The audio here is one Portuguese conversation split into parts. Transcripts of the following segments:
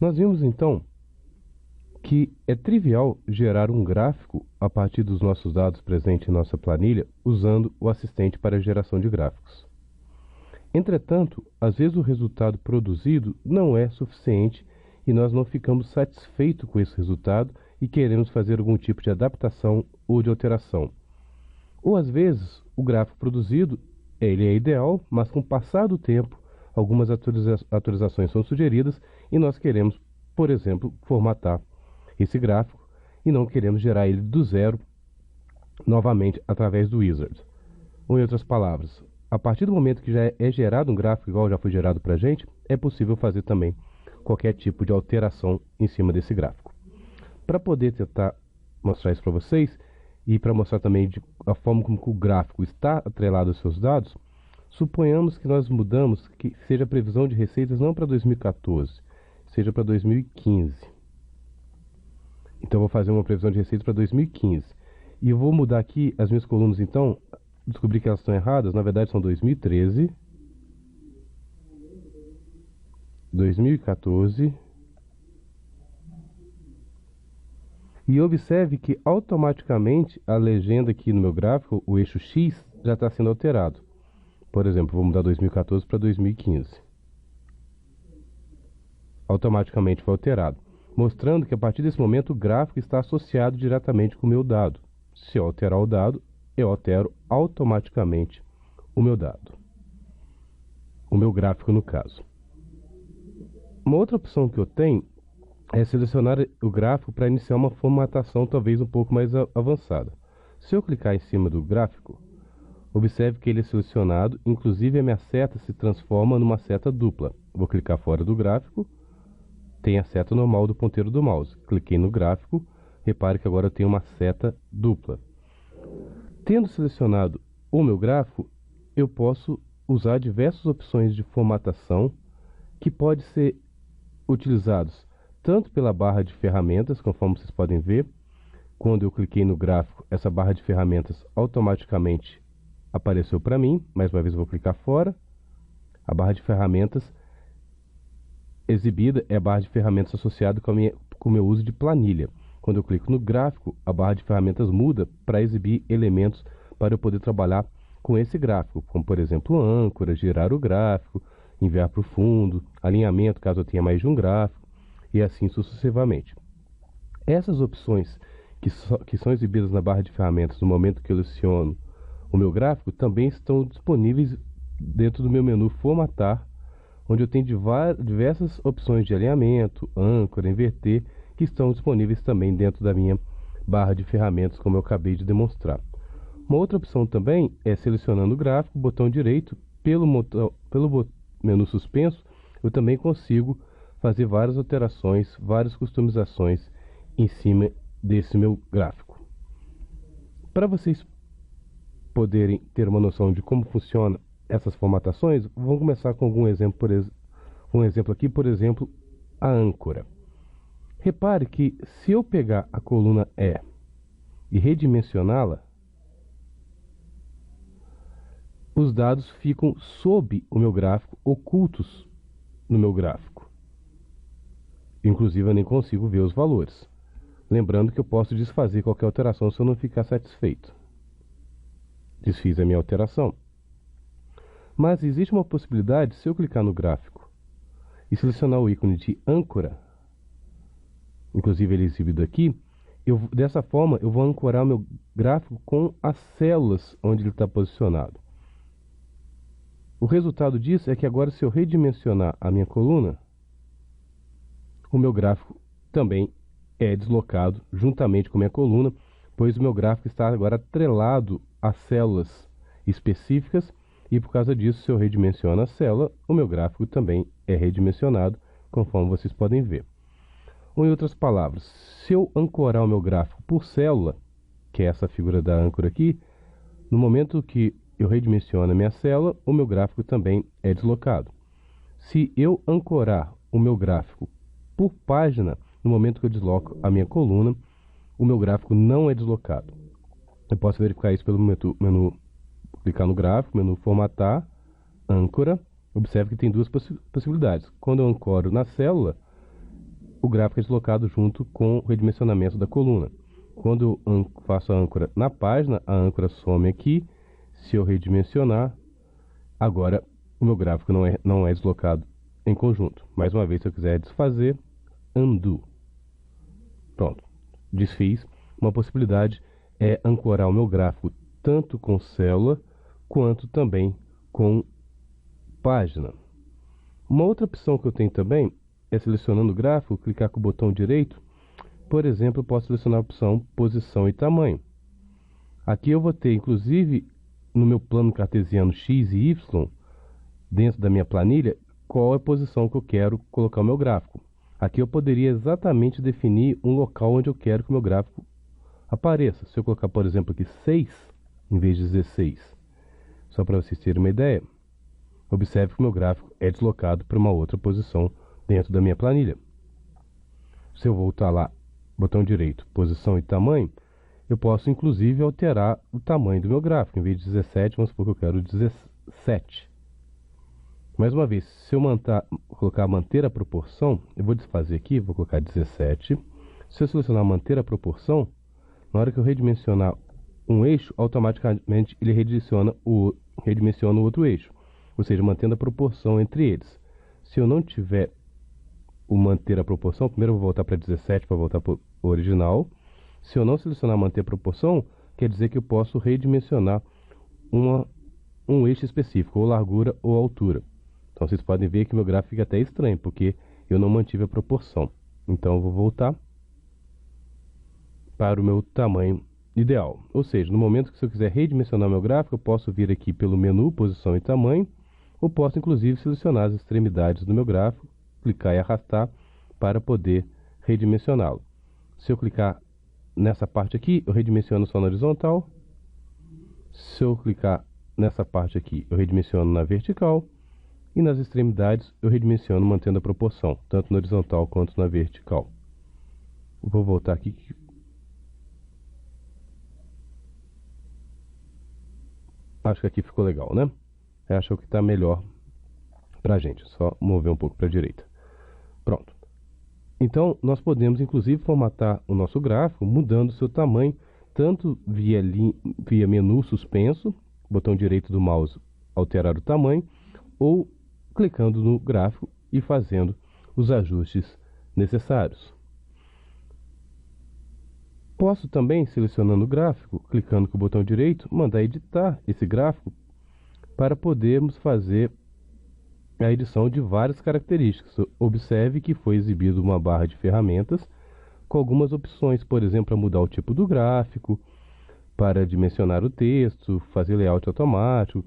Nós vimos então que é trivial gerar um gráfico a partir dos nossos dados presentes em nossa planilha usando o assistente para a geração de gráficos. Entretanto, às vezes o resultado produzido não é suficiente e nós não ficamos satisfeitos com esse resultado e queremos fazer algum tipo de adaptação ou de alteração. Ou às vezes o gráfico produzido ele é ideal, mas com o passar do tempo algumas atualizações são sugeridas e nós queremos, por exemplo, formatar esse gráfico e não queremos gerar ele do zero novamente através do wizard. Ou em outras palavras, a partir do momento que já é gerado um gráfico igual já foi gerado para a gente, é possível fazer também qualquer tipo de alteração em cima desse gráfico. Para poder tentar mostrar isso para vocês e para mostrar também a forma como o gráfico está atrelado aos seus dados, suponhamos que nós mudamos que seja a previsão de receitas não para 2014, seja para 2015. Então, eu vou fazer uma previsão de receita para 2015. E eu vou mudar aqui as minhas colunas, então, descobri que elas estão erradas. Na verdade, são 2013, 2014. E observe que, automaticamente, a legenda aqui no meu gráfico, o eixo X, já está sendo alterado. Por exemplo, vou mudar 2014 para 2015. Automaticamente foi alterado, mostrando que a partir desse momento o gráfico está associado diretamente com o meu dado. Se eu alterar o dado, eu altero automaticamente o meu dado. O meu gráfico, no caso. Uma outra opção que eu tenho é selecionar o gráfico para iniciar uma formatação talvez um pouco mais avançada. Se eu clicar em cima do gráfico, observe que ele é selecionado, inclusive a minha seta se transforma numa seta dupla. Vou clicar fora do gráfico. Tem a seta normal do ponteiro do mouse. Cliquei no gráfico, repare que agora eu tenho uma seta dupla. Tendo selecionado o meu gráfico, eu posso usar diversas opções de formatação que podem ser utilizados tanto pela barra de ferramentas, conforme vocês podem ver. Quando eu cliquei no gráfico, essa barra de ferramentas automaticamente apareceu para mim. Mais uma vez eu vou clicar fora. A barra de ferramentas exibida é a barra de ferramentas associada com o meu uso de planilha. Quando eu clico no gráfico, a barra de ferramentas muda para exibir elementos para eu poder trabalhar com esse gráfico, como por exemplo âncora, girar o gráfico, enviar para o fundo, alinhamento caso eu tenha mais de um gráfico e assim sucessivamente. Essas opções que são exibidas na barra de ferramentas no momento que eu seleciono o meu gráfico também estão disponíveis dentro do meu menu formatar, onde eu tenho diversas opções de alinhamento, âncora, inverter, que estão disponíveis também dentro da minha barra de ferramentas, como eu acabei de demonstrar. Uma outra opção também é selecionando o gráfico, botão direito, pelo menu suspenso, eu também consigo fazer várias alterações, várias customizações em cima desse meu gráfico. Para vocês poderem ter uma noção de como funciona essas formatações, vamos começar com algum exemplo, um exemplo aqui, por exemplo, a âncora. Repare que se eu pegar a coluna E e redimensioná-la, os dados ficam sob o meu gráfico, ocultos no meu gráfico. Inclusive eu nem consigo ver os valores. Lembrando que eu posso desfazer qualquer alteração se eu não ficar satisfeito. Desfiz a minha alteração. Mas existe uma possibilidade, se eu clicar no gráfico e selecionar o ícone de âncora, inclusive ele é exibido aqui, dessa forma eu vou ancorar o meu gráfico com as células onde ele está posicionado. O resultado disso é que agora, se eu redimensionar a minha coluna, o meu gráfico também é deslocado juntamente com a minha coluna, pois o meu gráfico está agora atrelado às células específicas. E por causa disso, se eu redimensiono a célula, o meu gráfico também é redimensionado, conforme vocês podem ver. Ou em outras palavras, se eu ancorar o meu gráfico por célula, que é essa figura da âncora aqui, no momento que eu redimensiono a minha célula, o meu gráfico também é deslocado. Se eu ancorar o meu gráfico por página, no momento que eu desloco a minha coluna, o meu gráfico não é deslocado. Eu posso verificar isso pelo menu clicar no gráfico, menu formatar, âncora. Observe que tem duas possibilidades. Quando eu ancoro na célula, o gráfico é deslocado junto com o redimensionamento da coluna. Quando eu faço a âncora na página, a âncora some aqui. Se eu redimensionar, agora o meu gráfico não é deslocado em conjunto. Mais uma vez, se eu quiser desfazer, undo. Pronto, desfiz. Uma possibilidade é ancorar o meu gráfico tanto com célula quanto também com página. Uma outra opção que eu tenho também é, selecionando o gráfico, clicar com o botão direito. Por exemplo, eu posso selecionar a opção posição e tamanho. Aqui eu vou ter, inclusive, no meu plano cartesiano x e y, dentro da minha planilha, qual é a posição que eu quero colocar o meu gráfico. Aqui eu poderia exatamente definir um local onde eu quero que o meu gráfico apareça. Se eu colocar, por exemplo, aqui 6 em vez de 16, só para vocês terem uma ideia, observe que o meu gráfico é deslocado para uma outra posição dentro da minha planilha. Se eu voltar lá, botão direito, posição e tamanho, eu posso inclusive alterar o tamanho do meu gráfico. Em vez de 17, vamos supor que eu quero 17. Mais uma vez, se eu colocar manter a proporção, eu vou desfazer aqui, vou colocar 17. Se eu selecionar manter a proporção, na hora que eu redimensionar um eixo, automaticamente ele redimensiona o outro eixo. Ou seja, mantendo a proporção entre eles. Se eu não tiver o manter a proporção, primeiro eu vou voltar para 17 para voltar para o original. Se eu não selecionar manter a proporção, quer dizer que eu posso redimensionar um eixo específico, ou largura ou altura. Então vocês podem ver que meu gráfico fica até estranho, porque eu não mantive a proporção. Então eu vou voltar para o meu tamanho ideal. Ou seja, no momento que se eu quiser redimensionar meu gráfico, eu posso vir aqui pelo menu posição e tamanho, ou posso inclusive selecionar as extremidades do meu gráfico, clicar e arrastar para poder redimensioná-lo. Se eu clicar nessa parte aqui, eu redimensiono só na horizontal. Se eu clicar nessa parte aqui, eu redimensiono na vertical. E nas extremidades, eu redimensiono mantendo a proporção, tanto na horizontal quanto na vertical. Vou voltar aqui. Acho que aqui ficou legal, né? Acho que está melhor para a gente. Só mover um pouco para a direita. Pronto. Então, nós podemos, inclusive, formatar o nosso gráfico mudando o seu tamanho, tanto via menu suspenso, botão direito do mouse, alterar o tamanho, ou clicando no gráfico e fazendo os ajustes necessários. Posso também, selecionando o gráfico, clicando com o botão direito, mandar editar esse gráfico para podermos fazer a edição de várias características. Observe que foi exibido uma barra de ferramentas com algumas opções, por exemplo, para mudar o tipo do gráfico, para dimensionar o texto, fazer layout automático.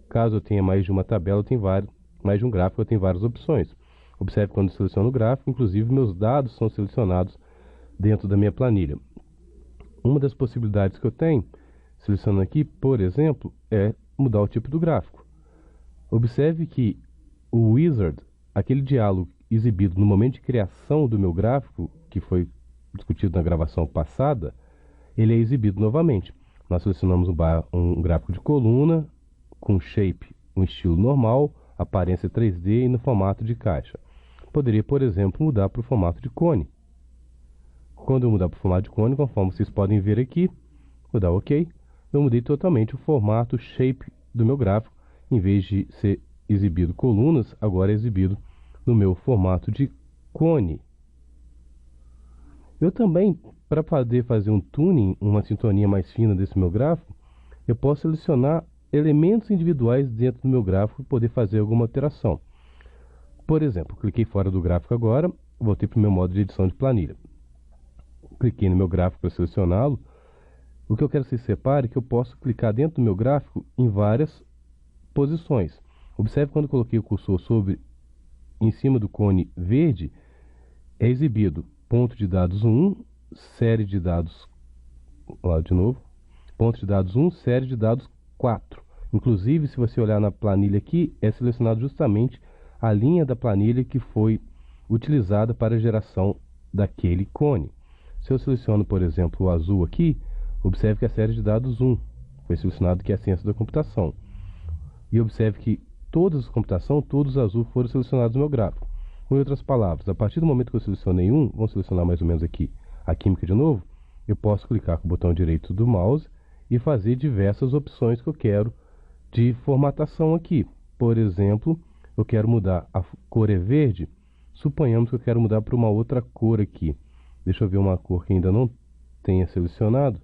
Caso eu tenha mais de uma tabela, mais de um gráfico, eu tenho várias opções. Observe quando eu seleciono o gráfico, inclusive meus dados são selecionados dentro da minha planilha. Uma das possibilidades que eu tenho, selecionando aqui, por exemplo, é mudar o tipo do gráfico. Observe que o wizard, aquele diálogo exibido no momento de criação do meu gráfico, que foi discutido na gravação passada, ele é exibido novamente. Nós selecionamos um gráfico de coluna, com shape, um estilo normal, aparência 3D e no formato de caixa. Poderia, por exemplo, mudar para o formato de cone. Quando eu mudar para o formato de cone, conforme vocês podem ver aqui, vou dar OK, eu mudei totalmente o formato shape do meu gráfico. Em vez de ser exibido colunas, agora é exibido no meu formato de cone. Eu também, para poder fazer um tuning, uma sintonia mais fina desse meu gráfico, eu posso selecionar elementos individuais dentro do meu gráfico e poder fazer alguma alteração. Por exemplo, cliquei fora do gráfico agora, voltei para o meu modo de edição de planilha. Cliquei no meu gráfico para selecioná-lo. O que eu quero que vocês separem é que eu posso clicar dentro do meu gráfico em várias posições. Observe quando eu coloquei o cursor em cima do cone verde, é exibido ponto de dados 1, série de dados, lá de novo, ponto de dados 1, série de dados 4. Inclusive, se você olhar na planilha aqui, é selecionado justamente a linha da planilha que foi utilizada para a geração daquele cone. Se eu seleciono, por exemplo, o azul aqui, observe que a série de dados 1 foi selecionado, que é a ciência da computação. E observe que todas as computação, todos os azul foram selecionados no meu gráfico. Ou, em outras palavras, a partir do momento que eu selecionei um, vamos selecionar mais ou menos aqui a química de novo, eu posso clicar com o botão direito do mouse e fazer diversas opções que eu quero de formatação aqui. Por exemplo, eu quero mudar a cor é verde, suponhamos que eu quero mudar para uma outra cor aqui. Deixa eu ver uma cor que ainda não tenha selecionado.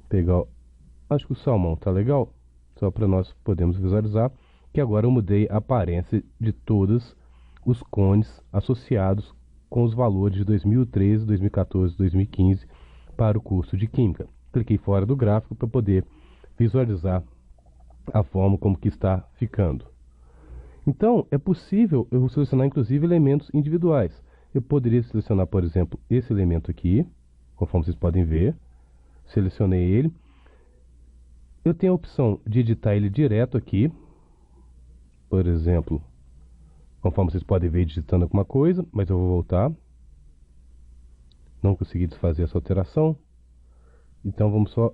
Pegar, acho que o salmão tá legal, só para nós podermos visualizar que agora eu mudei a aparência de todos os cones associados com os valores de 2013, 2014, 2015 para o curso de Química. Cliquei fora do gráfico para poder visualizar a forma como que está ficando. Então, é possível eu selecionar inclusive elementos individuais. Eu poderia selecionar, por exemplo, esse elemento aqui, conforme vocês podem ver. Selecionei ele. Eu tenho a opção de editar ele direto aqui. Por exemplo, conforme vocês podem ver digitando alguma coisa, mas eu vou voltar. Não consegui desfazer essa alteração. Então vamos só...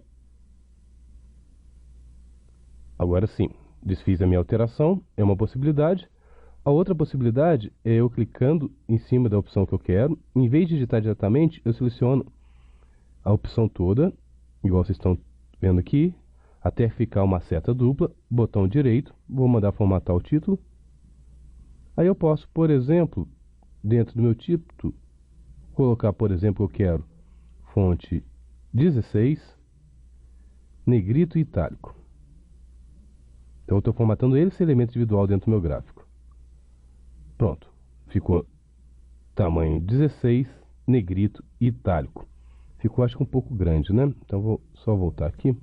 Agora sim, desfiz a minha alteração, é uma possibilidade. A outra possibilidade é eu clicando em cima da opção que eu quero. Em vez de digitar diretamente, eu seleciono a opção toda, igual vocês estão vendo aqui, até ficar uma seta dupla, botão direito, vou mandar formatar o título. Aí eu posso, por exemplo, dentro do meu título, colocar, por exemplo, eu quero fonte 16, negrito e itálico. Então eu estou formatando esse elemento individual dentro do meu gráfico. Pronto, ficou tamanho 16, negrito e itálico. Ficou, acho que um pouco grande, né? Então vou só voltar aqui.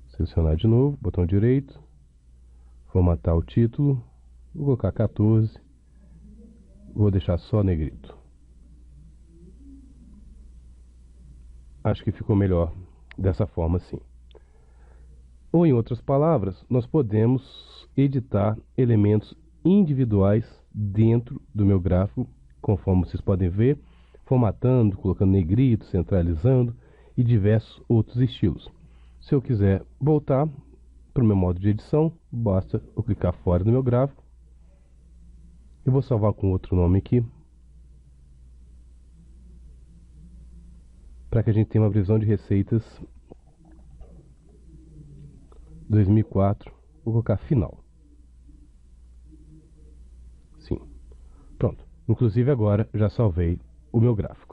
Selecionar de novo, botão direito. Formatar o título. Vou colocar 14. Vou deixar só negrito. Acho que ficou melhor dessa forma assim. Ou, em outras palavras, nós podemos editar elementos individuais dentro do meu gráfico, conforme vocês podem ver, formatando, colocando negrito, centralizando e diversos outros estilos. Se eu quiser voltar para o meu modo de edição, basta eu clicar fora do meu gráfico. Eu vou salvar com outro nome aqui, para que a gente tenha uma visão de receitas 2004. Vou colocar final. Sim. Pronto. Inclusive agora já salvei o meu gráfico.